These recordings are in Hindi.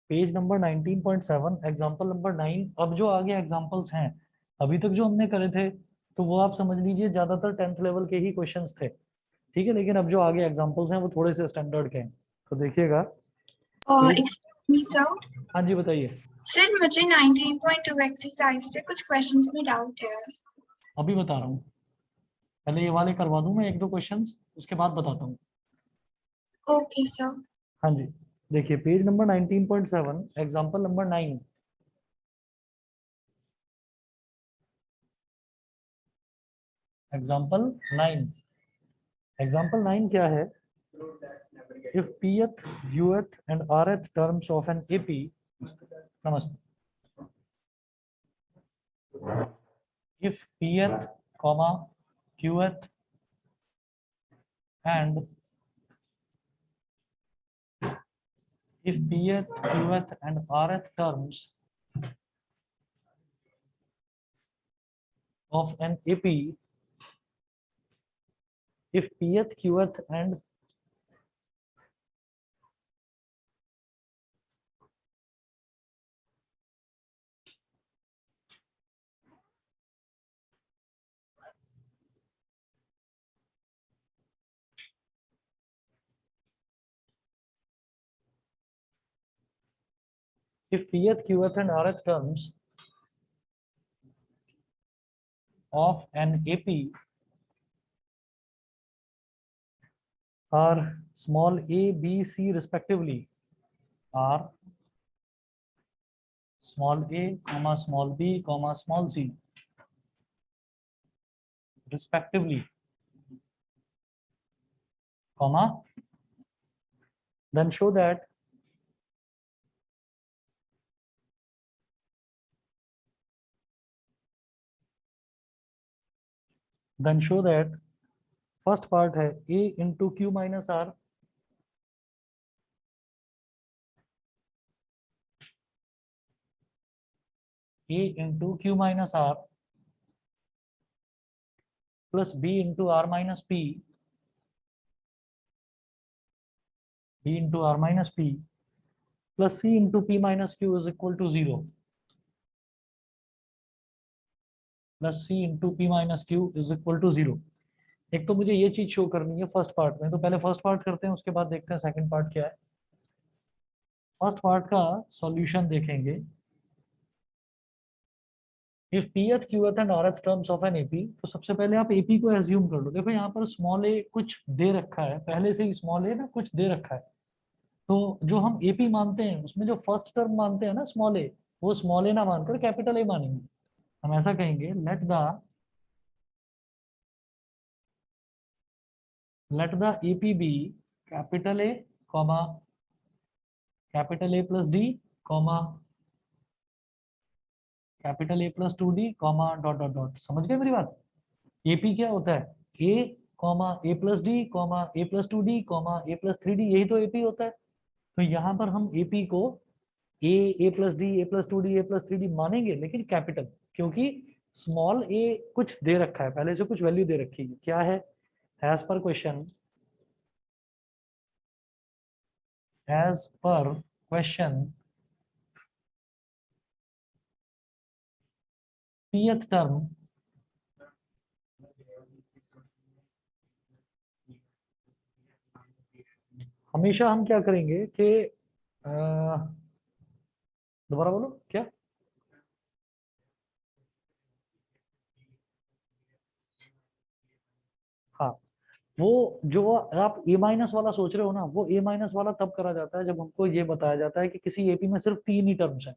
Page number 19.7 example number 9। अब जो आगे एग्जाम्पल्स हैं अभी तक जो हमने करे थे तो वो आप समझ लीजिए ज्यादातर 10th लेवल के ही क्वेश्चंस थे, ठीक है। लेकिन अब जो आगे एग्जाम्पल्स हैं वो थोड़े से स्टैंडर्ड के हैं, तो देखिएगा पेज। Excuse me sir. हाँ जी बताइए। सर मुझे 19.2 एक्सरसाइज से कुछ क्वेश्चंस में डाउट है। अभी बता रहा हूँ, पहले ये वाले करवा दूं मैं एक दो क्वेश्चंस, उसके बाद बताता हूँ। Okay sir. हाँ जी, देखिए page number 19.7 example number 9। Example 9, example 9 क्या है? if pth, uth and rth terms of an AP, नमस्ते, if pth, comma qth and if pth, qth and rth terms of an AP, if pth, qth and if pth, qth and rth terms of an AP are small a, b, c respectively, are small a, comma small b, comma small c respectively, comma, then show that first part है a into q minus r, a into q minus r plus b into r minus p, b into r minus p plus c into p minus q is equal to 0, plus c into p minus q is equal to 0। एक तो मुझे ये चीज शो करनी है फर्स्ट पार्ट में, तो पहले फर्स्ट पार्ट करते हैं, उसके बाद देखते हैं सेकंड पार्ट क्या है। फर्स्ट पार्ट का सॉल्यूशन देखेंगे। If pth, qth and rth terms of an AP, तो सबसे पहले आप AP को एज्यूम कर लो। देखो यहाँ पर स्मॉल a कुछ दे रखा है, पहले से ही स्मॉल a ना कुछ दे रखा है, तो जो हम AP मानते हैं उसमें जो फर्स्ट टर्म मानते हैं ना स्मॉल a, वो स्मॉल a ना मानकर कैपिटल A मानेंगे। हम ऐसा कहेंगे let the AP be capital A, comma capital A plus D, comma capital A plus 2D, comma dot dot dot. समझ गए मेरी बात? AP क्या होता है? A comma A plus D comma A plus 2D comma A plus 3D, यही तो AP होता है। तो यहाँ पर हम AP को A plus D, A plus 2D, A plus 3D मानेंगे, लेकिन कैपिटल, क्योंकि स्मॉल a कुछ दे रखा है, पहले से कुछ वैल्यू दे रखी है। क्या है? As per question, as per question pth term हमेशा हम क्या करेंगे कि दोबारा बोलो क्या? हाँ, वो जो आप ए माइनस वाला सोच रहे हो ना, वो ए माइनस वाला तब करा जाता है जब हमको ये बताया जाता है कि किसी एपी में सिर्फ 3 ही टर्म्स हैं,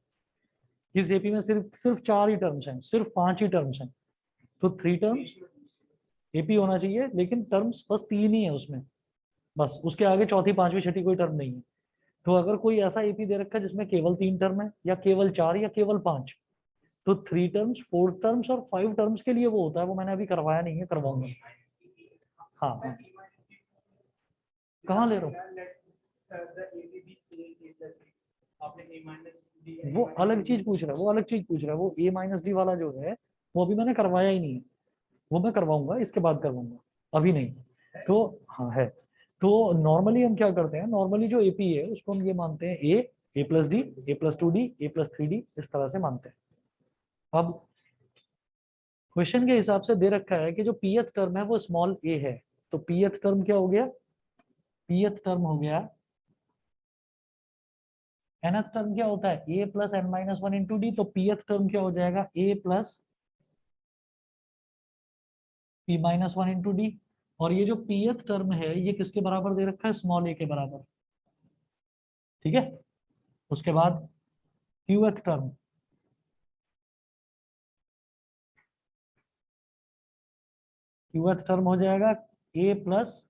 किस एपी में सिर्फ सिर्फ 4 ही टर्म्स हैं, सिर्फ 5 ही टर्म्स हैं। तो 3 टर्म्स एपी होना चाहिए, लेकिन टर्म्स बस 3 ही है उसमें, बस उसके आगे चौथी पांचवी छठी कोई टर्म नहीं है। तो अगर कोई ऐसा एपी दे रखा है जिसमें केवल 3 टर्म है, या केवल 4 या केवल 5, तो 3 टर्म्स, 4 टर्म्स और 5 टर्म्स के लिए वो होता है। वो मैंने अभी करवाया नहीं है, करवाऊंगा। हाँ, कहाँ ले रहा हूँ? वो अलग चीज पूछ रहा है, वो अलग चीज पूछ रहा है। वो ए माइनस डी वाला जो है वो अभी मैंने करवाया ही नहीं है, वो मैं करवाऊंगा, इसके बाद करवाऊंगा, अभी नहीं। तो हाँ है। तो नॉर्मली हम क्या करते हैं, नॉर्मली जो एपी है उसको हम ये मानते हैं ए, ए plus D, A plus 2d, A plus 3d, इस तरह से मानते हैं। अब क्वेश्चन के हिसाब से दे रखा है कि जो पीएथ टर्म है वो स्मॉल ए है, तो पीएथ टर्म क्या हो गया, पीएथ टर्म हो गया, nth टर्म क्या होता है a plus N minus one into d, तो pth टर्म क्या हो जाएगा a plus p minus one into d. और ये जो pth टर्म है ये किसके बराबर दे रखा है, स्मॉल a के बराबर, ठीक है। उसके बाद qth टर्म, qth टर्म हो जाएगा a plus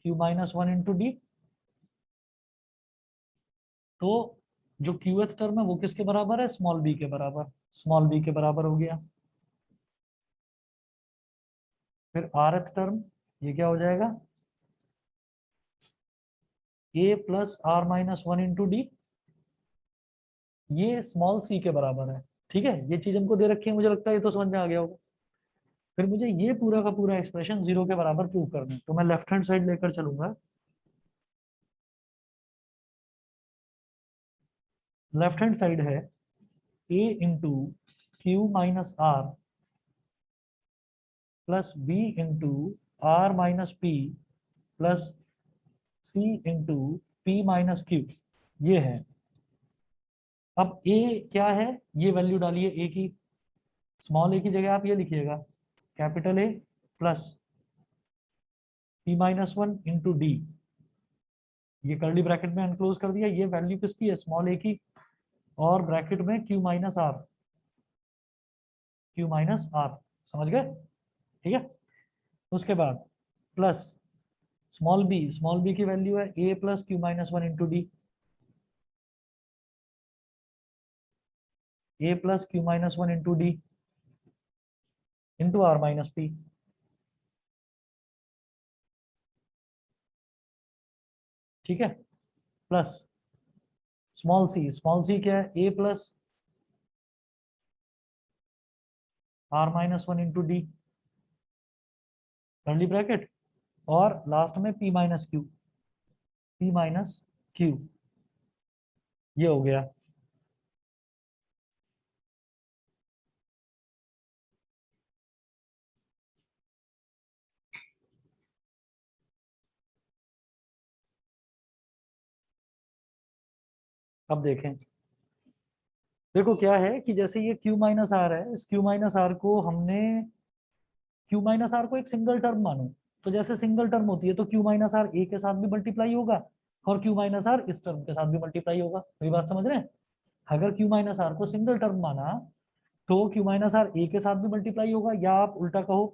q minus one into d. तो जो qth टर्म है वो किसके बराबर है, स्मॉल b के बराबर, स्मॉल b के बराबर हो गया। फिर rth टर्म ये क्या हो जाएगा, a plus are minus one into D, ये स्मॉल c के बराबर है, ठीक है। ये चीज हमको दे रखी है, मुझे लगता है ये तो समझ में आ गया होगा। फिर मुझे ये पूरा का पूरा एक्सप्रेशन 0 के बराबर प्रूव करना है, तो मैं लेफ्ट हैंड साइड लेकर चलूंगा। लेफ्ट हैंड साइड है a into Q minus are plus b into are minus P plus c into P minus q, ये है। अब a क्या है, ये वैल्यू डालिए a की, स्मॉल a की जगह आप ये लिखिएगा capital A plus p minus one into D, ये कर्ली ब्रैकेट में अनक्लोज कर दिया, ये वैल्यू किसकी है, स्मॉल a की, और ब्रैकेट में q minus r, q minus r, समझ गए, ठीक है। उसके बाद प्लस स्मॉल बी की वैल्यू है a plus Q minus one into d, a plus Q minus one into D into are minus P, ठीक है। प्लस स्मॉल सी क्या है, a plus are minus one into d, curly bracket, और लास्ट में p minus q, p minus q, ये हो गया। अब देखें, देखो क्या है कि जैसे ये q माइनस आर है, इस q माइनस आर को हमने, q माइनस आर को एक सिंगल टर्म मानो, तो जैसे सिंगल टर्म होती है तो q माइनस आर ए के साथ भी मल्टीप्लाई होगा और q माइनस आर इस टर्म के साथ भी मल्टीप्लाई होगा, मेरी बात समझ रहे हैं। अगर q माइनस आर को सिंगल टर्म माना तो q माइनस आर ए के साथ भी मल्टीप्लाई होगा, या आप उल्टा कहो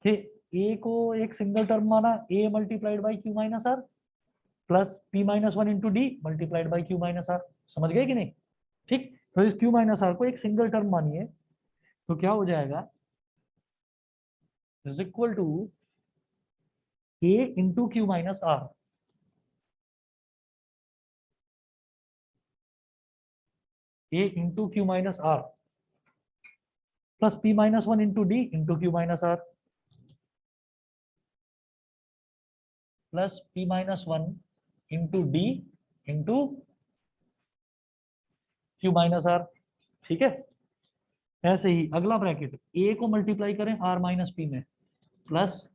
कि a को एक सिंगल टर्म माना, a multiplied by q minus are plus p minus one into d multiplied by q minus r, समझ गए कि नहीं, ठीक। तो इस q माइनस आर को एक सिंगल टर्म मानिए, तो क्या हो जाएगा, is equal to a into Q minus r, a into Q minus are plus p minus one into D into Q minus are plus p minus one into D into Q minus r, ठीक है। ऐसे ही अगला ब्रैकेट, a को मल्टीप्लाई करें r माइनस पी में, प्लस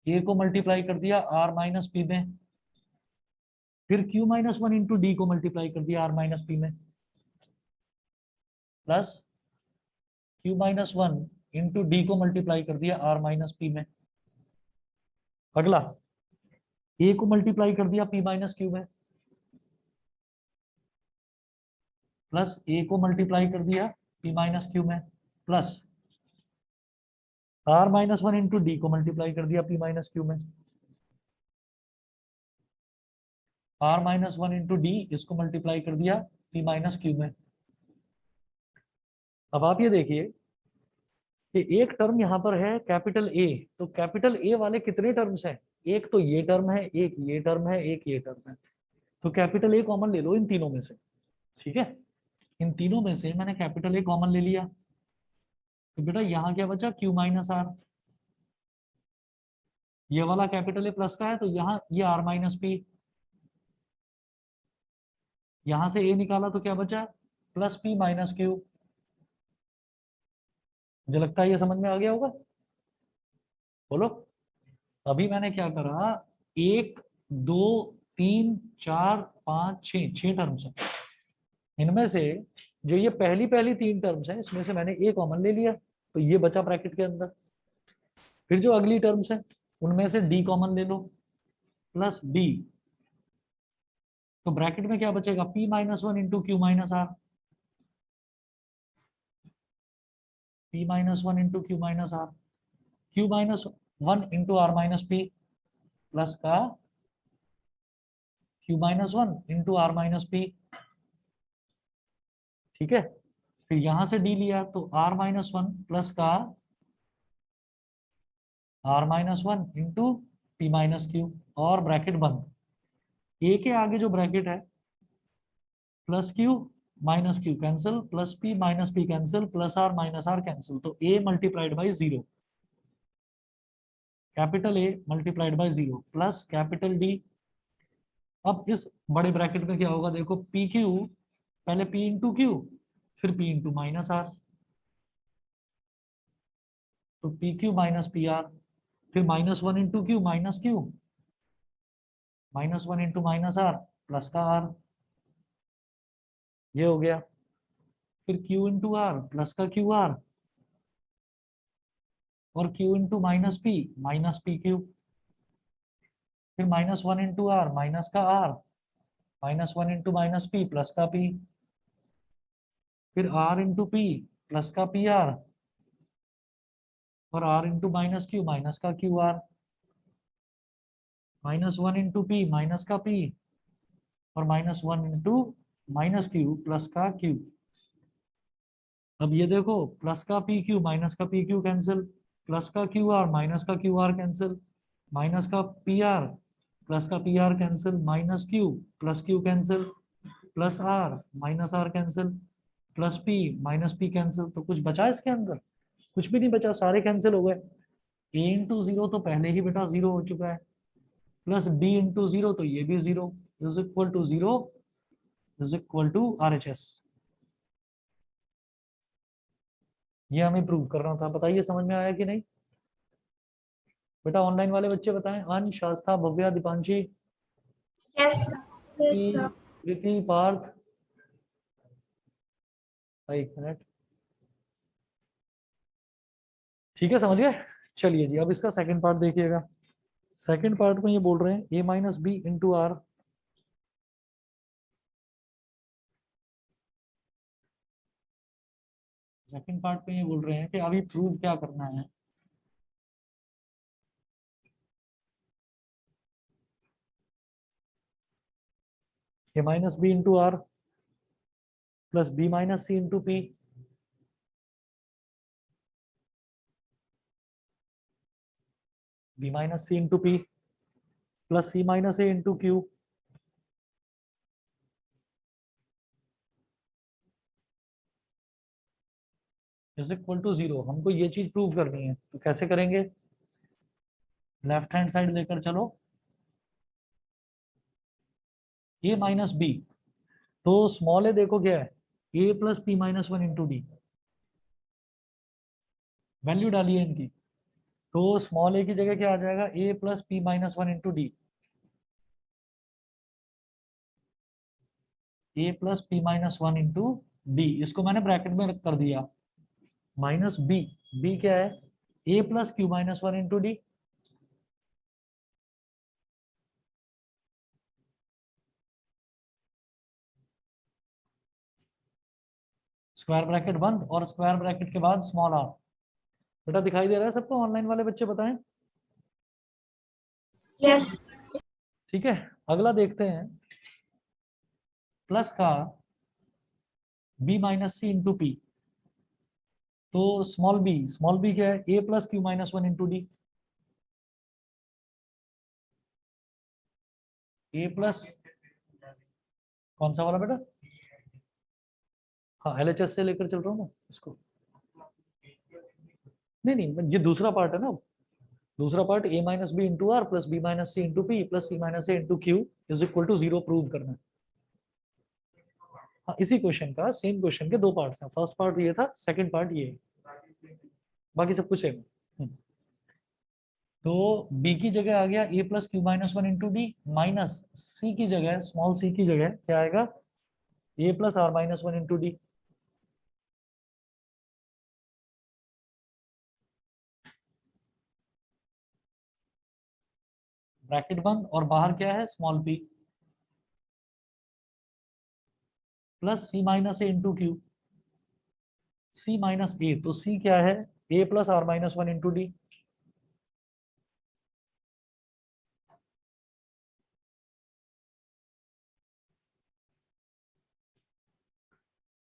a को मल्टीप्लाई कर दिया r माइनस पी में, फिर q minus one into d को मल्टीप्लाई कर दिया r माइनस पी में, plus q minus one into d को मल्टीप्लाई कर दिया r माइनस पी में। अगला a को मल्टीप्लाई कर दिया p माइनस क्यू में, प्लस a को मल्टीप्लाई कर दिया p माइनस क्यू में, plus r minus one into d को मल्टीप्लाई कर दिया p माइनस क्यू में, r minus one into D इसको मल्टीप्लाई कर दिया p माइनस क्यू में। अब आप ये देखिए कि एक टर्म यहाँ पर है कैपिटल A, तो कैपिटल A वाले कितने टर्म्स हैं, एक तो ये टर्म है, एक ये टर्म है, एक ये टर्म है, तो कैपिटल A कॉमन ले लो इन तीनों में से, ठीक है। इन तीनों में से मैंने कैपिटल A कॉमन ले लिया, तो बेटा यहाँ क्या बचा, Q माइनस आर, ये वाला कैपिटल ए प्लस का है, तो यहाँ ये आर माइनस पी, यहां से ए निकाला तो क्या बचा, प्लस पी माइनस क्यू। मुझे लगता है ये समझ में आ गया होगा। बोलो। अभी मैंने क्या करा, 1 2 3 4 5 6 टर्म्स है, इनमें से जो ये पहली पहली 3 टर्म्स है इसमें से मैंने ए कॉमन ले लिया, तो ये बचा ब्रैकेट के अंदर। फिर जो अगली टर्म्स है उनमें से डी कॉमन ले लो, प्लस डी, तो ब्रैकेट में क्या बचेगा, p minus one into Q minus R, p minus one into Q minus R, Q minus one into are minus P, plus का Q minus one into are minus P. ठीक है, फिर यहां से डी लिया तो आर माइनस वन प्लस का R minus one into P minus Q, और ब्रैकेट बंद। ए के आगे जो ब्रैकेट है, plus Q minus Q cancel, plus P minus P cancel, plus are minus are cancel, तो A multiplied by 0, capital A multiplied by 0 plus capital D. अब इस बड़े ब्रैकेट में क्या होगा, देखो पी क्यू, पहले पी इंटू क्यू, फिर पी इंटू माइनस आर, तो P Q minus P R, फिर minus one into Q minus Q, minus one into minus are plus का आर, ये हो गया। फिर Q इंटू आर प्लस का क्यू आर, और Q into minus P Q, फिर minus one into are minus का R, minus one into minus P plus का पी, फिर आर इंटू पी प्लस का पी आर, और R into minus Q minus का Q R, minus one into P minus का पी, और minus one into minus Q plus का क्यू। अब ये देखो, प्लस का पी क्यू माइनस का पी क्यू कैंसिल, प्लस का क्यू आर माइनस का क्यू आर कैंसिल, माइनस का पी आर प्लस का P r cancel, minus Q plus q cancel, plus are minus are cancel, plus P minus P cancel, तो कुछ बचा इसके अंदर, कुछ भी नहीं बचा, सारे कैंसिल हो गए। ए इंटू जीरो तो पहले ही बेटा 0 हो चुका है, प्लस डी इंटू जीरो तो ये भी 0, is equal to 0, is equal to R H S. ये हमें प्रूव करना था, बताइए समझ में आया कि नहीं बेटा। ऑनलाइन वाले बच्चे बताएं, अंश, आस्था, Bhavya, Deepanshi, Yes. Yes, sir. कृति, पार्थ। एक मिनट, ठीक है समझ गए। चलिए जी, अब इसका सेकंड पार्ट देखिएगा। सेकंड पार्ट में ये बोल रहे हैं a minus b into r, second part में ये बोल रहे हैं कि अभी प्रूव क्या करना है। a minus b into are plus b minus c into p, b minus c into P plus c minus A into q, is equal to 0। हमको ये चीज प्रूव करनी है, तो कैसे करेंगे, लेफ्ट हैंड साइड लेकर चलो, a माइनस बी, तो स्मॉल ए देखो क्या है, a plus P minus one into D, value डालिए इनकी, तो स्मॉल ए की जगह क्या आ जाएगा, a plus P minus one into d, a plus P minus one into D, इसको मैंने ब्रैकेट में कर दिया, माइनस बी, बी क्या है, a plus Q minus one into D, square bracket बंद, और स्क्वायर ब्रैकेट के बाद स्मॉल आर। बेटा दिखाई दे रहा है सबको, ऑनलाइन वाले बच्चे बताएं। Yes. ठीक है, अगला देखते हैं, प्लस का b minus c into P, तो स्मॉल बी क्या है, a plus Q minus one into D, A plus, कौन सा वाला बेटा, हाँ एलएचएस से लेकर चल रहा हूँ ना इसको, नहीं नहीं ये दूसरा पार्ट है ना, दूसरा part a minus b into are plus b minus c into P plus c minus A into q is equal to 0 prove करना है। हाँ, इसी क्वेश्चन का सेम क्वेश्चन के दो पार्ट्स हैं, फर्स्ट पार्ट ये था, सेकंड पार्ट ये है। बाकी सब कुछ सेम। तो b की जगह आ गया a plus Q minus one into D minus c की जगह स्मॉल c की जगह क्या आएगा a plus are minus one into D. Bracket बंद और बाहर क्या है small p plus c minus A into Q c minus A, तो c क्या है a plus are minus one into D.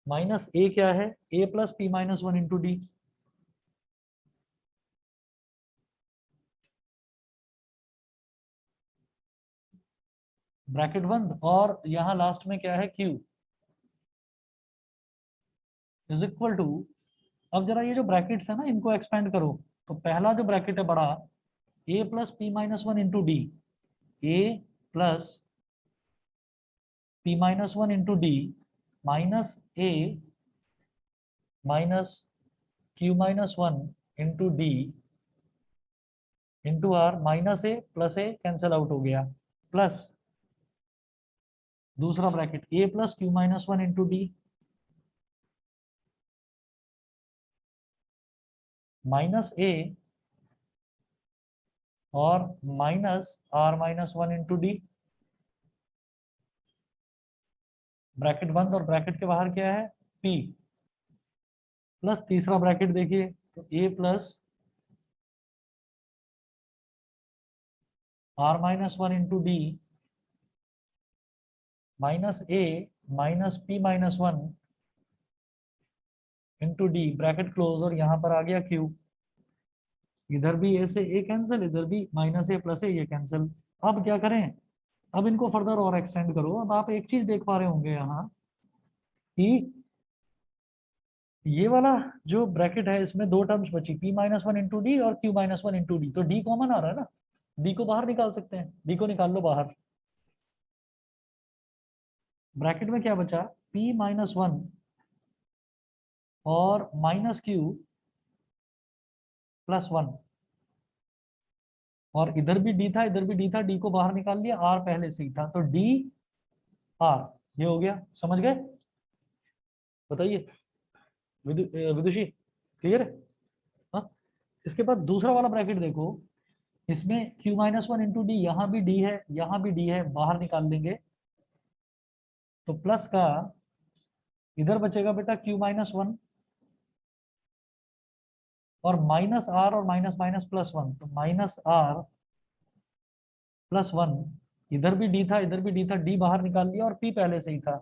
Minus a क्या है a plus P minus one into D. Bracket बंद और यहां लास्ट में क्या है q इज इक्वल टू, अब जरा ये जो ब्रैकेट्स है ना इनको एक्सपेंड करो। तो पहला जो ब्रैकेट है बड़ा a plus P minus one into D, A plus P minus one into D minus A minus Q minus one into D into are minus A plus A cancel out हो गया प्लस दूसरा bracket A plus Q minus one into D minus A और minus R minus one into D. Bracket बंद और ब्रैकेट के बाहर क्या है p प्लस तीसरा ब्रैकेट देखिए तो a plus are minus one into D minus A minus p minus one into D bracket close और यहाँ पर आ गया q। इधर भी a से a कैंसिल, इधर भी माइनस ए प्लस ए ये कैंसिल। अब क्या करें, अब इनको फर्दर और एक्सटेंड करो। अब आप एक चीज देख पा रहे होंगे यहाँ कि ये वाला जो ब्रैकेट है इसमें दो टर्म्स बची p minus one into d और q minus one into d, तो d कॉमन आ रहा है ना, d को बाहर निकाल सकते हैं, d को निकाल लो बाहर। ब्रैकेट में क्या बचा p माइनस वन और माइनस क्यू प्लस वन, और इधर भी d था इधर भी d था, d को बाहर निकाल लिया, r पहले से ही था तो d r ये हो गया। समझ गए? बताइए विदुषी, क्लियर है? हाँ, इसके बाद दूसरा वाला ब्रैकेट देखो, इसमें q minus one into D, यहाँ भी d है यहाँ भी d है, बाहर निकाल देंगे तो प्लस का इधर बचेगा बेटा q माइनस वन और माइनस आर और माइनस माइनस प्लस वन, तो माइनस आर प्लस वन, इधर भी d था इधर भी d था, d बाहर निकाल लिया और p पहले से ही था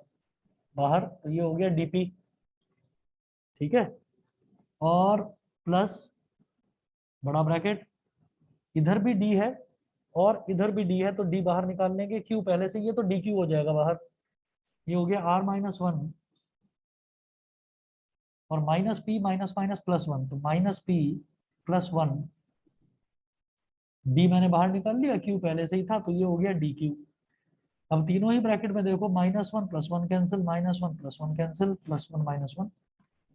बाहर, तो ये हो गया dp। ठीक है, और प्लस बड़ा ब्रैकेट, इधर भी d है और इधर भी d है तो d बाहर निकाल लेंगे, q पहले से ये तो dq हो जाएगा बाहर, ये हो गया r माइनस वन और minus p minus minus plus one, तो minus p plus one, d मैंने बाहर निकाल लिया, q पहले से ही था तो ये हो गया dq। अब तीनों ही ब्रैकेट में देखो minus one plus one cancel, minus one plus one cancel, plus one minus one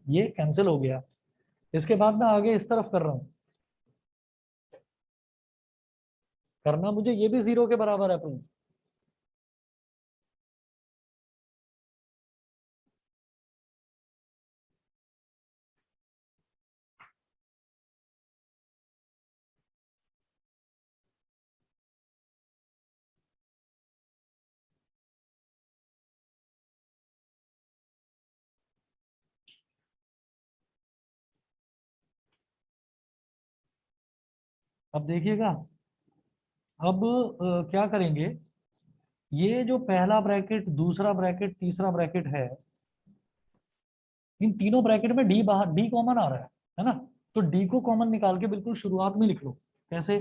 ये कैंसिल हो गया। इसके बाद मैं आगे इस तरफ कर रहा हूं, करना मुझे ये भी 0 के बराबर है प्रूफ। अब देखिएगा, अब क्या करेंगे, ये जो पहला ब्रैकेट दूसरा ब्रैकेट तीसरा ब्रैकेट इन तीनों ब्रैकेट में डी बाहर, डी कॉमन आ रहा है ना, तो डी को कॉमन निकाल के बिल्कुल शुरुआत में लिख लो। कैसे?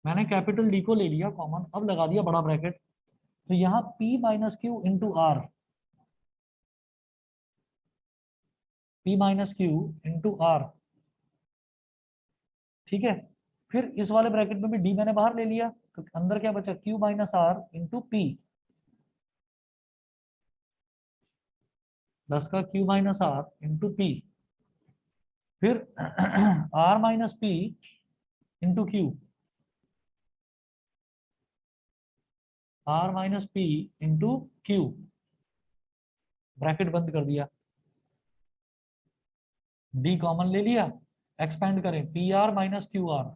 मैंने कैपिटल डी को ले लिया कॉमन, अब लगा दिया बड़ा ब्रैकेट, तो यहाँ p minus q into r, p minus q into r, ठीक है। फिर इस वाले ब्रैकेट में भी डी मैंने बाहर ले लिया, तो अंदर क्या बचा, Q minus R into P, plus का Q minus R into P, फिर R minus P into Q, are minus P into Q, bracket बंद कर दिया, डी कॉमन ले लिया, एक्सपेंड करें, P R minus Q R,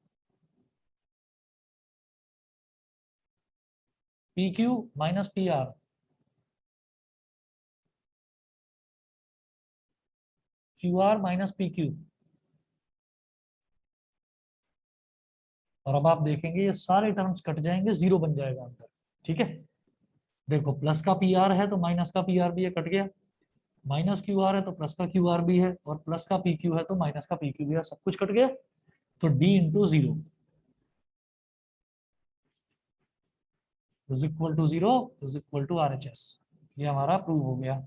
P Q minus P R, Q are minus P Q. और अब आप देखेंगे ये सारे टर्म्स कट जाएंगे, जीरो बन जाएगा अंदर। ठीक है, देखो प्लस का पी आर है तो माइनस का पी आर भी है, कट गया, माइनस क्यू आर है तो प्लस का क्यू आर भी है, और प्लस का पी क्यू है तो माइनस का पी क्यू भी है, सब कुछ कट गया। तो d into zero is equal to zero is equal to R H S. ये हमारा प्रूव हो गया।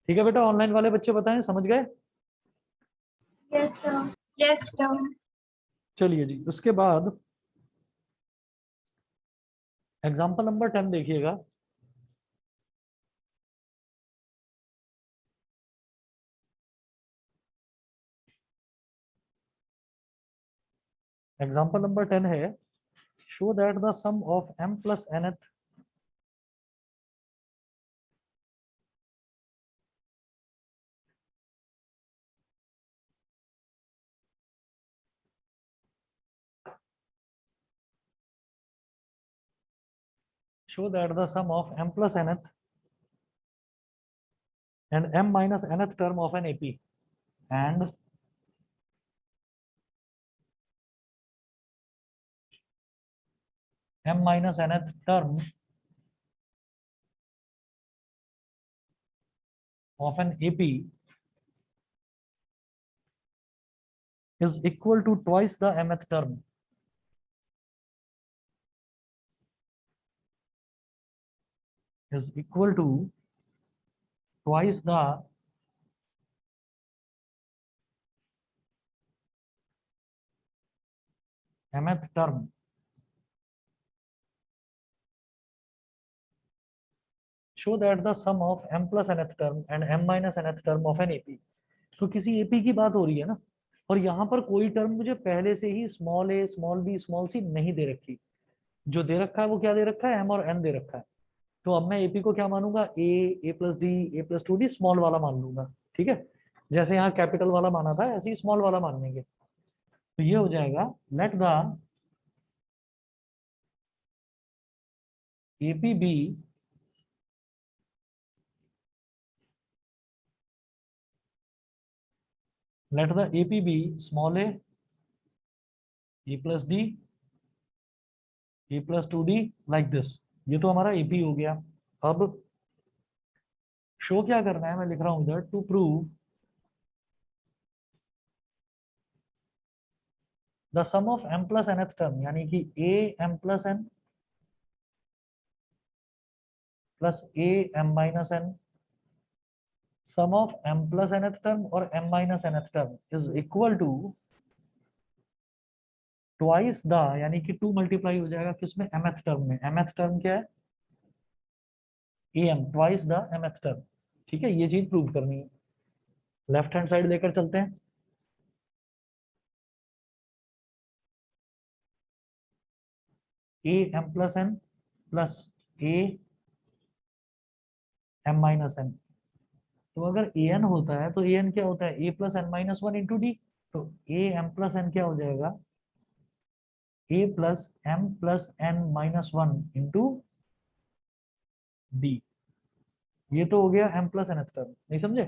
ठीक है बेटा, ऑनलाइन वाले बच्चे बताएं, समझ गए? Yes, sir. Yes, sir. चलिए जी, उसके बाद एग्जाम्पल नंबर 10 देखिएगा। एग्जाम्पल नंबर 10 है, show that the sum of m plus nth show that the sum of m plus nth and m minus nth term of an AP and m minus nth term of an AP is equal to twice the mth term is equal to twice the mth term show that the sum of m plus nth term and m minus nth term of an AP। तो किसी AP की बात हो रही है ना, और यहाँ पर कोई टर्म मुझे पहले से ही small a small b small c नहीं दे रखी, जो दे रखा है वो क्या दे रखा है, m और n दे रखा है। तो अब मैं AP को क्या मानूंगा, a plus D, a plus two D, small वाला मान लूंगा। ठीक है, जैसे यहाँ कैपिटल वाला माना था ऐसे ही स्मॉल वाला मान लेंगे। तो ये हो जाएगा, let the AP be let the AP be small a plus d, a plus 2d like this। ये तो हमारा AP हो गया। अब शो क्या करना है, मैं लिख रहा हूं इधर, to prove the sum of m plus nth term, यानी कि a m plus n plus a m minus n, sum of m plus nth term और m minus nth term is equal to twice the, यानी कि 2 मल्टीप्लाई हो जाएगा किसमें, mth टर्म में। mth टर्म क्या है, am, twice the mth term. ठीक है, ये चीज प्रूव करनी है। लेफ्ट हैंड साइड लेकर चलते हैं, a m plus n plus a m minus n। तो अगर a n होता है तो a n क्या होता है, a plus n minus one into d. तो a m प्लस n क्या हो जाएगा, a plus m plus n minus one into D. ये तो हो गया m प्लस nth टर्म, नहीं समझे?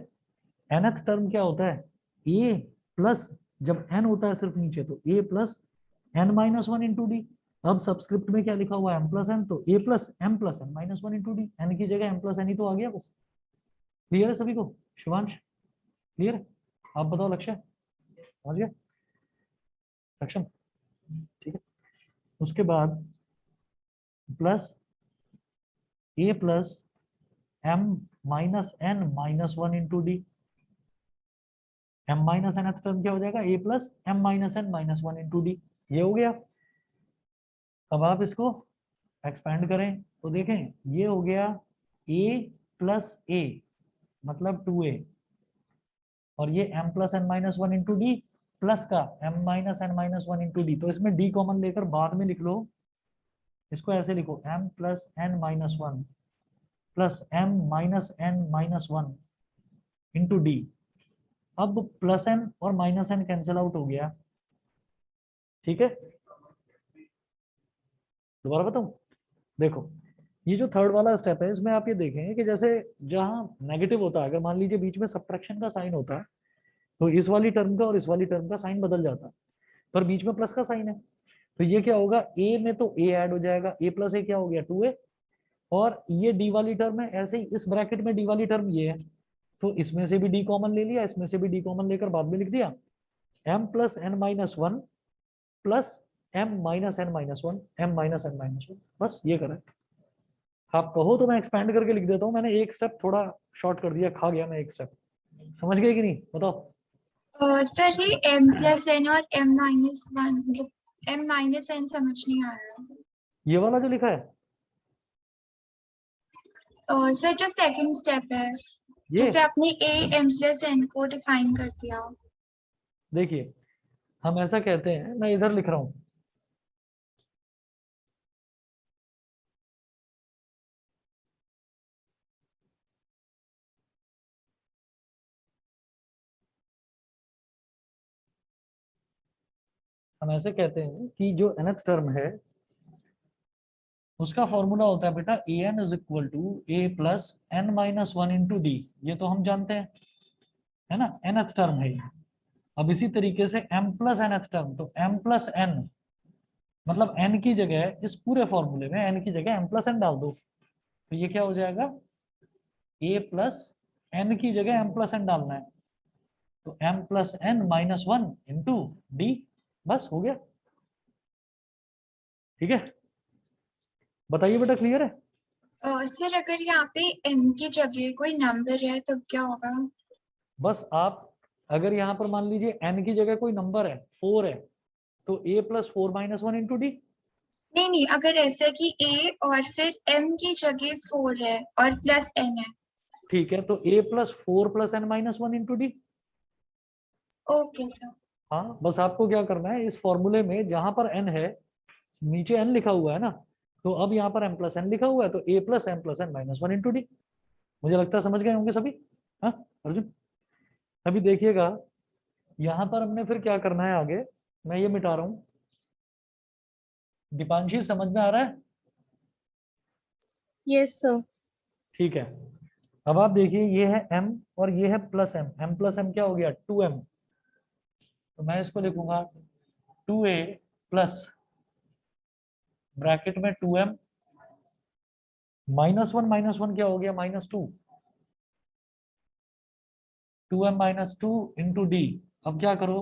nth टर्म क्या होता है, a प्लस, जब n होता है सिर्फ नीचे तो a plus n minus one into d. अब सबस्क्रिप्ट में क्या लिखा हुआ है, m प्लस n, तो a plus m plus n minus one into D, n की जगह m प्लस n ही तो आ गया बस। क्लियर है सभी को? शिवांश क्लियर है? आप बताओ लक्ष्य, समझ गए? सक्षम, ठीक है। उसके बाद plus a plus m minus n minus one into D, m minus nth term क्या हो जाएगा, a plus m minus n minus 1 into D. ये हो गया। अब आप इसको एक्सपेंड करें तो देखें ये हो गया a प्लस a मतलब 2a, और ये m plus n minus 1 into D plus का m minus n minus 1 into d. तो इसमें d कॉमन लेकर बाद में लिख लो, इसको ऐसे लिखो m plus n minus 1 plus m minus n minus 1 into d. अब प्लस n और माइनस n कैंसिल आउट हो गया, ठीक है। दोबारा बताऊं, देखो ये जो थर्ड वाला स्टेप है इसमें आप ये देखें कि जैसे जहां नेगेटिव होता है, अगर मान लीजिए बीच में सब्ट्रैक्शन का साइन होता है तो इस वाली टर्म का और इस वाली टर्म का साइन बदल जाता है, पर बीच में प्लस का साइन है तो ये क्या होगा, a में तो a ऐड हो जाएगा, a प्लस a क्या हो गया 2a, और ये d वाली टर्म है, ऐसे ही इस ब्रैकेट में d वाली टर्म ये है, तो इसमें से भी d कॉमन ले लिया, इसमें से भी d कॉमन लेकर बाद में लिख दिया m plus n minus 1 plus m minus n minus 1 m minus n minus 1, बस ये करें। आप कहो तो मैं एक्सपैंड करके लिख देता हूँ, मैंने एक स्टेप थोड़ा शॉर्ट कर दिया, खा गया मैं एक स्टेप। समझ गए कि नहीं, बताओ। सर ये m प्लस n और m माइनस 1 मतलब m माइनस n समझ नहीं आया। ये वाला जो लिखा है सर जो सेकंड स्टेप है, ये, जैसे आपने a m प्लस n को डिफाइन कर दिया। देखिए हम ऐसा कहते हैं, मैं इधर लिख रहा हूं, हम ऐसे कहते हैं कि जो nth टर्म है उसका फॉर्मूला होता है बेटा A N is equal to A plus N minus 1 into D, ये तो हम जानते हैं, है ना, nth टर्म है ये। अब इसी तरीके से m प्लस nth टर्म, तो m प्लस n मतलब n की जगह इस पूरे फॉर्मूले में n की जगह m प्लस n डाल दो, तो ये क्या हो जाएगा, a प्लस n की जगह m प्लस n डालना है, तो m plus n minus 1 into D, बस हो गया, ठीक है। बताइए बेटा, क्लियर है। सर अगर यहाँ पे m की जगह कोई नंबर है तब क्या होगा? बस आप अगर यहाँ पर मान लीजिए n की जगह कोई नंबर है 4 है, तो a plus 4 minus 1 into D. नहीं नहीं, अगर ऐसा कि a और फिर m की जगह 4 है और प्लस n है। ठीक है, तो a plus 4 plus n minus 1 into D. Okay sir. हाँ, बस आपको क्या करना है, इस फॉर्मूले में जहां पर n है नीचे n लिखा हुआ है ना, तो अब यहाँ पर m प्लस n लिखा हुआ है, तो a plus m plus n minus 1 into D. मुझे लगता है समझ गए होंगे सभी। हाँ अर्जुन, अभी देखिएगा यहाँ पर हमने फिर क्या करना है आगे, मैं ये मिटा रहा हूँ। दीपांशी समझ में आ रहा है? Yes, sir. ठीक है। अब आप देखिए ये है m और ये है प्लस m प्लस m क्या हो गया 2m, तो मैं इसको लिखूंगा 2a प्लस ब्रैकेट में 2m माइनस वन क्या हो गया -2, 2m माइनस 2 इंटू डी। अब क्या करो,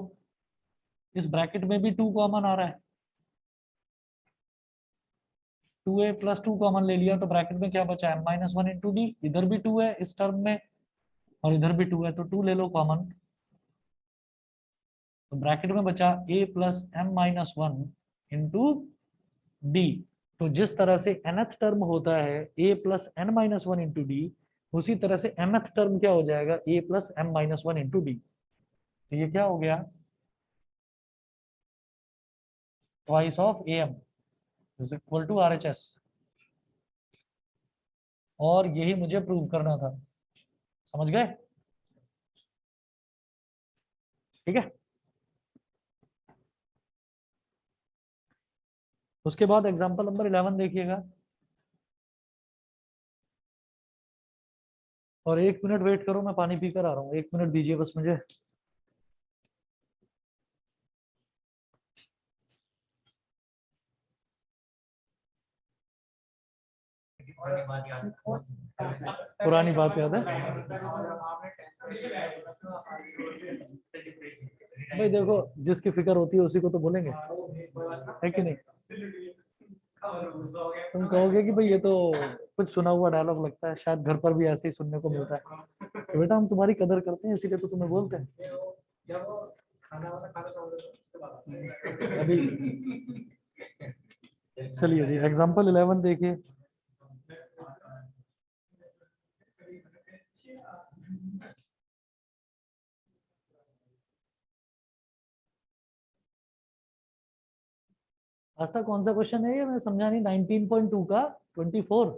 इस ब्रैकेट में भी 2 कॉमन आ रहा है, 2a प्लस 2 कॉमन ले लिया, तो ब्रैकेट में क्या बचा है -1 इंटू डी। इधर भी 2 है इस टर्म में और इधर भी 2 है, तो 2 ले लो कॉमन, तो ब्रैकेट में बचा a plus m minus 1 into d. तो जिस तरह से nth टर्म होता है a plus n minus 1 into d, उसी तरह से mth टर्म क्या हो जाएगा a plus m minus 1 into d. तो ये क्या हो गया, twice of am is equal to RHS, और यही मुझे प्रूव करना था। समझ गए, ठीक है। उसके बाद एग्जांपल नंबर 11 देखिएगा, और 1 मिनट वेट करो, मैं पानी पीकर आ रहा हूँ, 1 मिनट दीजिए बस मुझे। पुरानी बात याद है भाई, देखो जिसकी फिक्र होती है उसी को तो बोलेंगे, है कि नहीं। तुम कहोगे कि भाई ये तो कुछ सुना हुआ डायलॉग लगता है, शायद घर पर भी ऐसे ही सुनने को मिलता है, तो बेटा हम तुम्हारी कदर करते हैं इसीलिए तो तुम्हें बोलते हैं। अभी चलिए जी एग्जांपल 11 देखिए। आज तक कौन सा क्वेश्चन है ये, मैं समझा नहीं। 19.2 का 24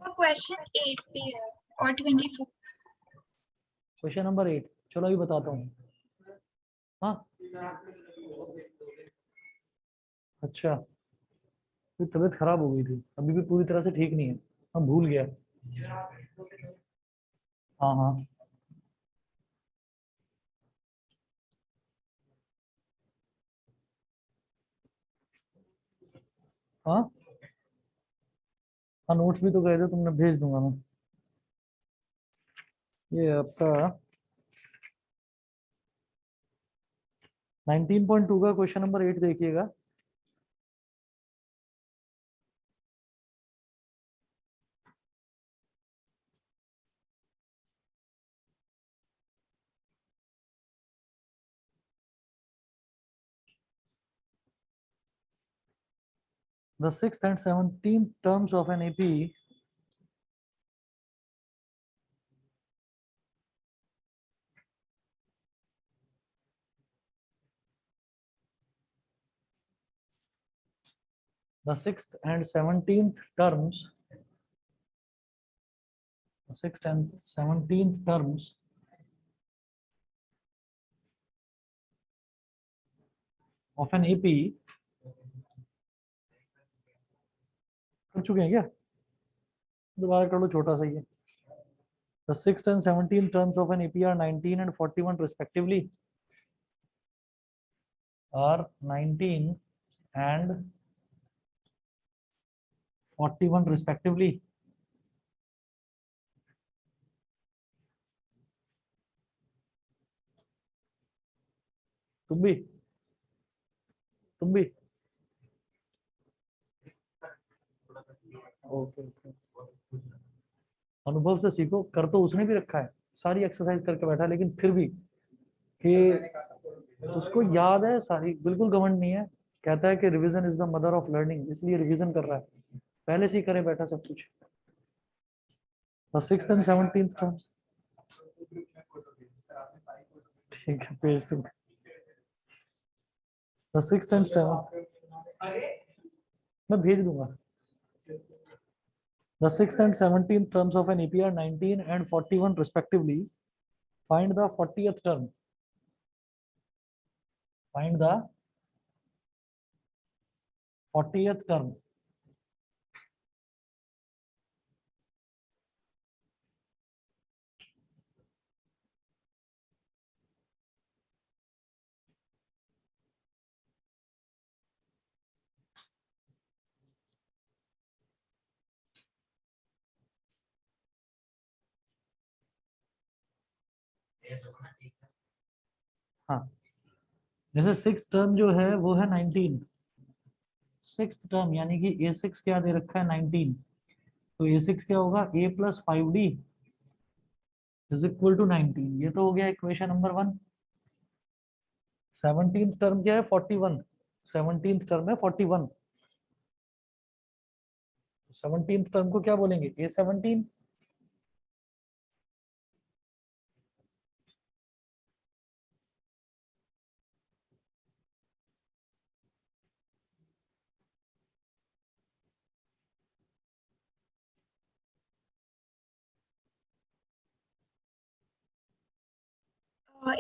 तो क्वेश्चन 8 भी है और 24। Question number 8। चलो अभी बताता हूँ। हाँ अच्छा, तो तबीयत खराब हो गई थी, अभी भी पूरी तरह से ठीक नहीं है। हाँ भूल गया। हाँ हाँ हाँ हाँ नोट्स भी तो गए थे तुमने, भेज दूंगा मैं। ये आपका 19.2 का क्वेश्चन नंबर 8 देखिएगा। The sixth and 17th terms of an AP the sixth and 17th terms, the sixth and 17th terms of an AP कर चुके हैं क्या? दोबारा कर लो, छोटा सा ही है। The sixth and 17th terms of an AP are 19 and 41 respectively. Are 19 and 41 respectively. तुम भी ओके ओके। अनुभव से सीखो। कर तो उसने भी रखा है, सारी एक्सरसाइज करके बैठा है, लेकिन फिर भी कि उसको याद है सारी, बिल्कुल घमंड नहीं है। कहता है कि revision is the mother of learning, इसलिए रिवीजन कर रहा है, पहले से ही करे बैठा सब कुछ। सिक्स्थ एंड 17th टर्म्स ठीक है, पेज दूंगा। द सिक्स्थ एंड सेवन मैं भेज दूंगा। The sixth and 17th terms of an AP are 19 and 41 respectively. Find the 40th term. Find the 40th term. हाँ जैसे सिक्स टर्म जो है वो है 19। सिक्स टर्म यानी कि A6 क्या दे रखा है 19, तो A6 क्या होगा A plus 5D is equal to 19। ये तो हो गया इक्वेशन नंबर 1। 17th टर्म क्या है 41। 17th टर्म है 41। 17th टर्म को क्या बोलेंगे A17।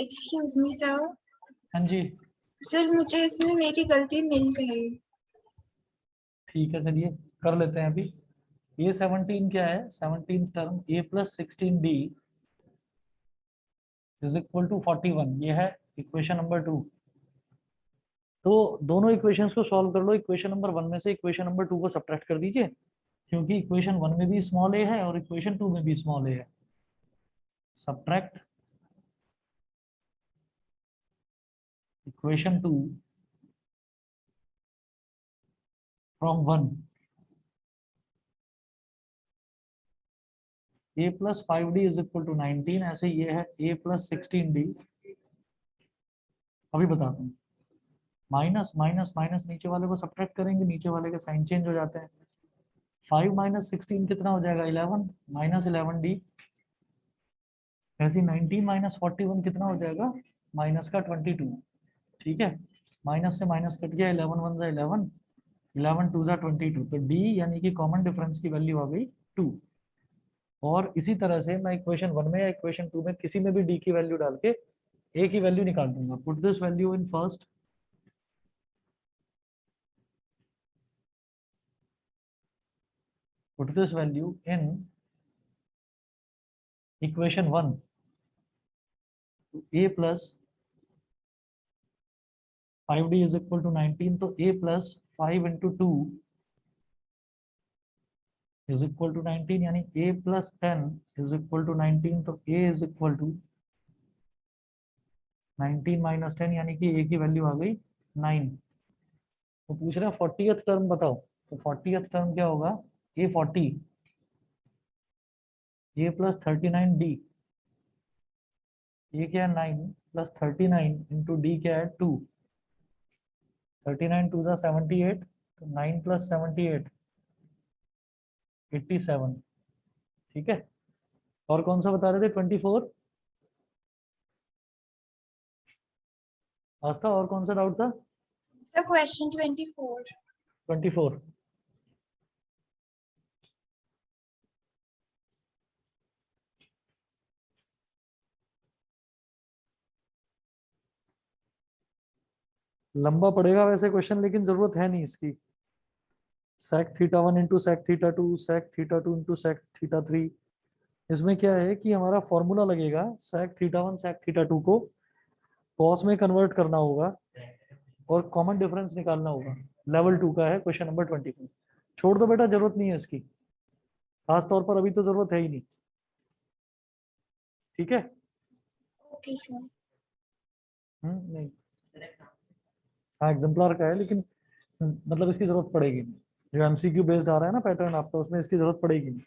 Excuse me sir. हाँ जी सर मुझे इसमें मेरी गलती मिल गई। ठीक है, चलिए कर लेते हैं अभी। A17 क्या है 17th term A plus 16D is equal to 41। ये है इक्वेशन नंबर 2। तो दोनों इक्वेशंस को सॉल्व कर लो। इक्वेशन नंबर 1 में से इक्वेशन नंबर 2 को सब्ट्रैक्ट कर दीजिए, क्योंकि इक्वेशन 1 में भी स्मॉल a है और इक्वेशन 2 में भी स्मॉल a है। Subtract equation 2 from 1। a plus 5d is equal to 19। ऐसे ये है a प्लस 16d अभी बताता हूँ। माइनस माइनस माइनस नीचे वाले को सब्ट्रैक्ट करेंगे, नीचे वाले के साइन चेंज हो जाते हैं। 5 माइनस 16 कितना हो जाएगा? 11 माइनस 11 डी। ऐसे 19 माइनस 41 कितना हो जाएगा? माइनस का 22। ठीक है, माइनस से माइनस कट गया, 11 वन जा 11, 11 टू जा 22, तो डी यानी कि कॉमन डिफरेंस की वैल्यू आ गई 2। और इसी तरह से मैं इक्वेशन 1 में या इक्वेशन 2 में किसी में भी डी की वैल्यू डाल के ए की वैल्यू निकाल दूंगा। Put this value in first, put this value in equation 1, a plus 5d is equal to 19, तो a plus 5 into 2 is equal to 19, यानी a plus 10 is equal to 19, तो a is equal to 19 minus 10, यानी कि a की वैल्यू आ गई 9। तो पूछ रहा है 40th टर्म बताओ, तो 40th टर्म क्या होगा? a 40, a plus 39d, a क्या है 9 प्लस 39 इंटू डी क्या है 2, 39 टू 78, तो 9 प्लस 78 87। ठीक है, और कौन सा बता रहे थे? 24। आस्था, और कौन सा डाउट था? So question 24. 24। लंबा पड़ेगा वैसे क्वेश्चन, लेकिन जरूरत है नहीं इसकी। sec theta 1 into sec theta 2, sec theta 2 into sec theta 3। इसमें क्या है कि हमारा फॉर्मूला लगेगा, sec थीटा 1 sec थीटा 2 को cos में कन्वर्ट करना होगा और कॉमन डिफरेंस निकालना होगा। लेवल 2 का है क्वेश्चन नंबर 24। छोड़ दो बेटा, जरूरत नहीं है इसकी, खास तौर पर अभी तो जरूरत है ही नहीं। ठीक है, Okay, sir. नहीं, हाँ एग्जाम्पलर का है, लेकिन मतलब इसकी जरूरत पड़ेगी नहीं। जो एमसीक्यू बेस्ड आ रहा है ना पैटर्न आपका, उसमें इसकी जरूरत पड़ेगी नहीं।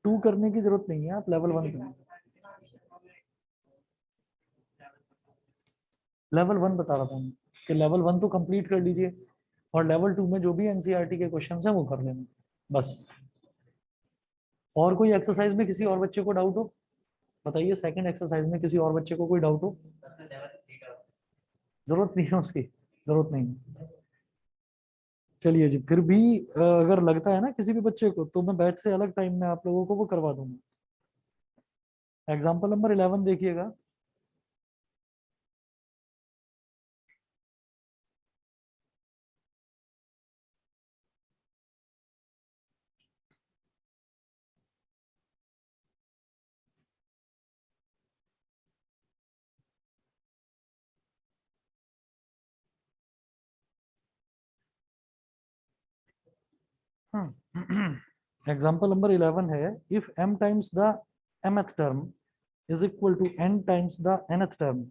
2 करने की जरूरत नहीं है, आप लेवल 1 करें। लेवल 1 बता रहा था मैं कि लेवल 1 तो कंप्लीट कर लीजिए, और लेवल 2 में जो भी एनसीईआरटी के क्वेश्चंस हैं वो कर लेना बस। और कोई एक्सरसाइज में किसी और बच्चे को डाउट हो बताइए। सेकंड एक्सरसाइज में किसी और बच्चे को कोई डाउट हो? जरूरत नहीं है उसकी, जरूरत नहीं है। चलिए जी, फिर भी अगर लगता है ना किसी भी बच्चे को, तो मैं बैच से अलग टाइम में आप लोगों को वो करवा दूंगा। एग्जाम्पल नंबर 11 देखिएगा। एग्जाम्पल नंबर 11 है, if m times the mth term is equal to n times the nth term,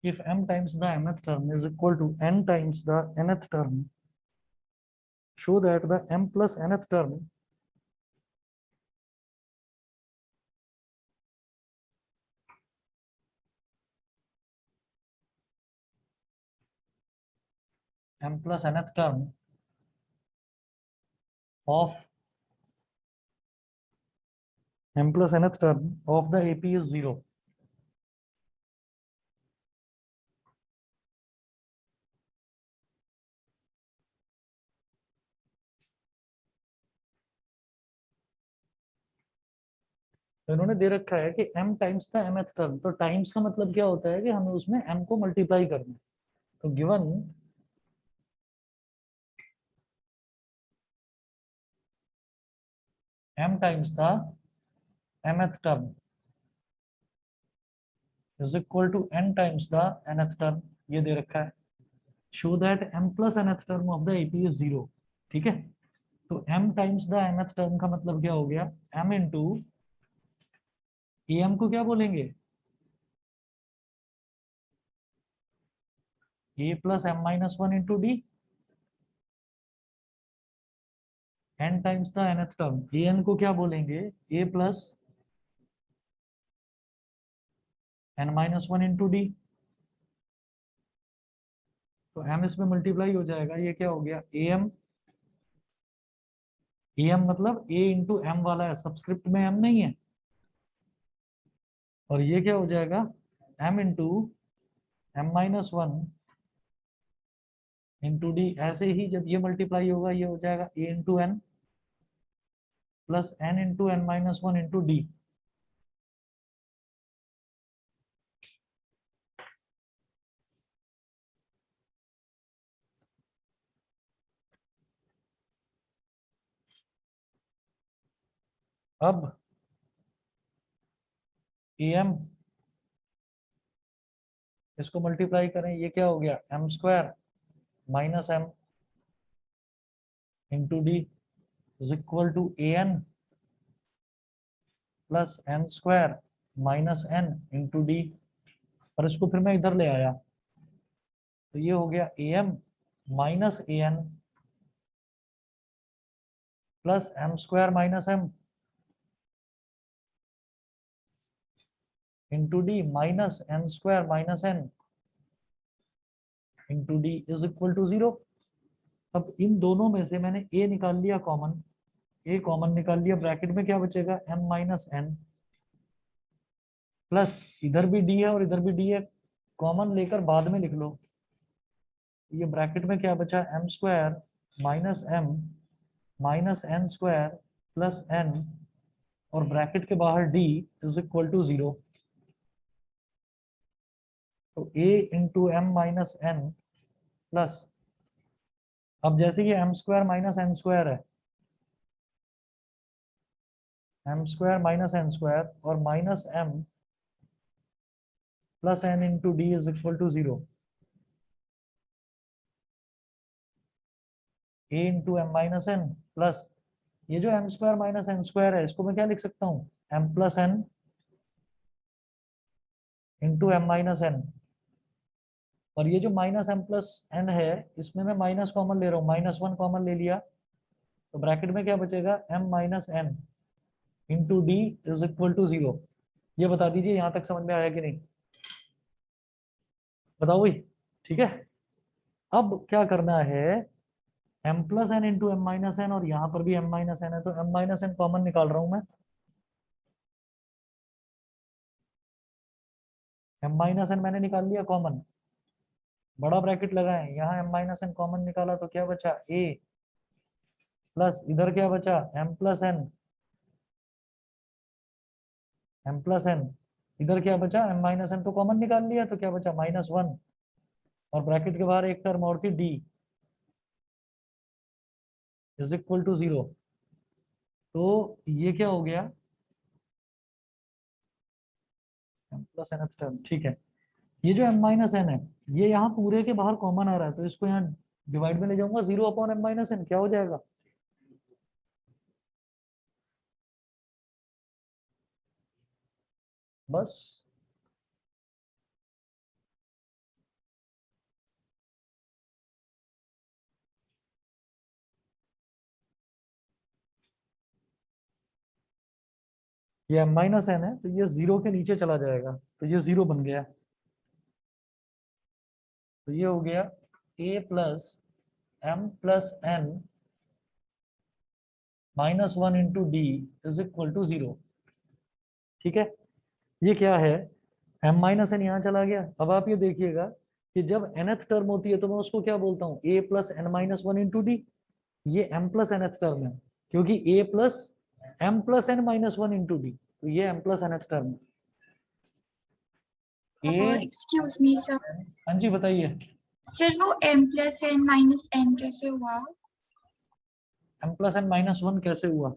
if m times the mth term is equal to n times the nth term, show that the m plus nth term m plus nth term of m plus nth term of the AP is 0. तो इन्होंने दे रखा है कि m times the mth term, तो टाइम्स का मतलब क्या होता है कि हमें उसमें m को मल्टीप्लाई करना है। तो given m times the mth term is equal to n times the nth term, ये दे रखा है। show that m plus nth term of the AP is 0, ठीक है। तो m times the nth term का मतलब क्या हो गया, m इंटू am को क्या बोलेंगे, a plus m minus one into D, n times the nth term an को क्या बोलेंगे, a plus n minus one into d. तो m इसमें मल्टीप्लाई हो जाएगा, ये क्या हो गया am मतलब a इंटू एम वाला है, सबस्क्रिप्ट में m नहीं है, और ये क्या हो जाएगा m into M minus one into d. ऐसे ही जब ये मल्टीप्लाई होगा ये हो जाएगा a into n plus n into n minus one into d. अब am इसको मल्टीप्लाई करें, ये क्या हो गया m square minus m into D is equal to an plus n square minus n into d. और इसको फिर मैं इधर ले आया तो ये हो गया am minus an plus m square minus m into D minus n square minus n into D is equal to 0। अब इन दोनों में से मैंने a निकाल लिया कॉमन, a कॉमन निकाल लिया, ब्रैकेट में क्या बचेगा m माइनस n प्लस इधर भी d है और इधर भी d है, कॉमन लेकर बाद में लिख लो। ये ब्रैकेट में क्या बचा m square minus m minus n square plus n और ब्रैकेट के बाहर d इज इक्वल टू 0। तो a into M minus n plus, अब जैसे ये m square minus n square है, m square minus n square और minus m plus n into D is equal to 0। a into M minus n plus ये जो m square minus n square है इसको मैं क्या लिख सकता हूँ m plus n into M minus n, और ये जो माइनस m प्लस n है इसमें मैं माइनस कॉमन ले रहा हूँ, माइनस वन कॉमन ले लिया तो ब्रैकेट में क्या बचेगा m minus n into D is equal to 0। ये बता दीजिए यहाँ तक समझ में आया कि नहीं, बताओ भाई, ठीक है। अब क्या करना है m plus n into M minus n, और यहाँ पर भी m माइनस एन है तो m माइनस एन कॉमन निकाल रहा हूँ मैं, m माइनस एन मैंने निकाल लिया कॉमन, बड़ा ब्रैकेट लगाएं, यहाँ m माइनस एन कॉमन निकाला तो क्या बचा a प्लस इधर क्या बचा m plus n, m plus n, इधर क्या बचा m माइनस एन तो कॉमन निकाल लिया तो क्या बचा माइनस वन, और ब्रैकेट के बाहर एक टर्म और थी d इज इक्वल टू 0। तो ये क्या हो गया m प्लस एन टर्म, ठीक है। ये जो m माइनस एन है ये यहाँ पूरे के बाहर कॉमन आ रहा है तो इसको यहाँ डिवाइड में ले जाऊंगा, 0 अपॉन m माइनस एन क्या हो जाएगा, बस ये m माइनस एन है तो ये 0 के नीचे चला जाएगा तो ये 0 बन गया, तो ये हो गया a plus m plus N minus one into D is equal to 0, ठीक है। ये क्या है m माइनस एन यहाँ चला गया। अब आप ये देखिएगा कि जब nth टर्म होती है तो मैं उसको क्या बोलता हूँ a plus N minus one into D, ये m प्लस nth टर्म है क्योंकि a plus m plus N minus one into d, तो ये m प्लस nth टर्म है। एक्सक्यूज मी सर, हाँ जी बताइए, सर वो m plus N minus n कैसे हुआ? m plus N minus one कैसे हुआ,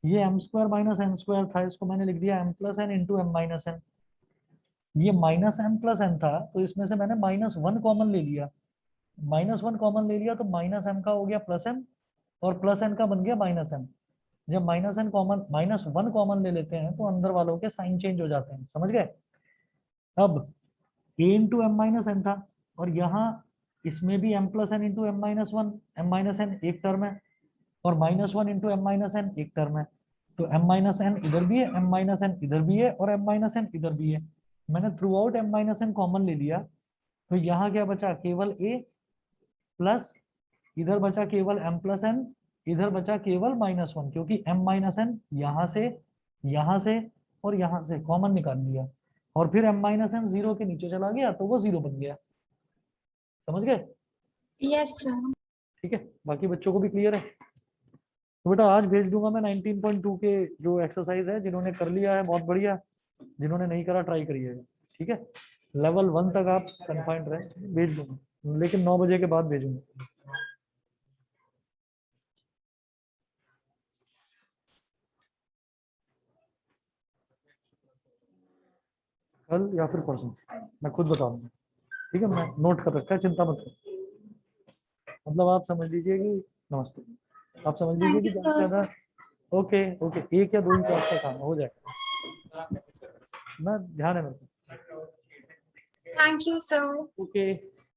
ये m square minus n square था, इसको मैंने लिख दिया m plus n into m minus n। ये माइनस m प्लस n था, तो इसमें से मैंने -1 कॉमन ले लिया। -1 कॉमन ले लिया तो माइनस m का हो गया प्लस m, और प्लस n का बन गया माइनस m। जब -1 कॉमन ले लेते हैं तो अंदर वालों के साइन चेंज हो जाते हैं, समझ गए। अब a into M minus n था, और यहाँ इसमें भी m plus n into M minus one, m minus n एक टर्म है, और -1 इंटू एम माइनस एन एक टर्म है। तो m माइनस एन इधर भी है, m माइनस एन इधर भी है, और m माइनस एन इधर भी है। मैंने throughout m minus n common ले लिया, तो यहाँ क्या बचा, केवल a प्लस इधर बचा केवल m प्लस एन, इधर बचा केवल -1, क्योंकि m माइनस एन यहाँ से और यहाँ से कॉमन निकाल लिया, और फिर m माइनस एन 0 के नीचे चला गया तो वो 0 बन गया। समझ गए। Yes sir. ठीक है, बाकी बच्चों को भी क्लियर है। तो बेटा आज भेज दूंगा मैं 19.2 के जो एक्सरसाइज है, जिन्होंने कर लिया है बहुत बढ़िया, जिन्होंने नहीं करा ट्राई करिएगा। ठीक है, लेवल 1 तक आप कन्फाइंड रहे, भेज दूंगा, लेकिन 9 बजे के बाद भेजूंगा। कल या फिर परसों मैं खुद बता दूंगा। ठीक है, मैं नोट कर रखा है, चिंता मत करो। मतलब आप समझ लीजिए कि, नमस्ते, आप समझ लीजिए Thank कि you, ज्यादा से sir. ज्यादा ओके ओके 1 या 2 ही क्लास का काम हो जाएगा ना, ध्यान है मेरे को। Thank you sir. ओके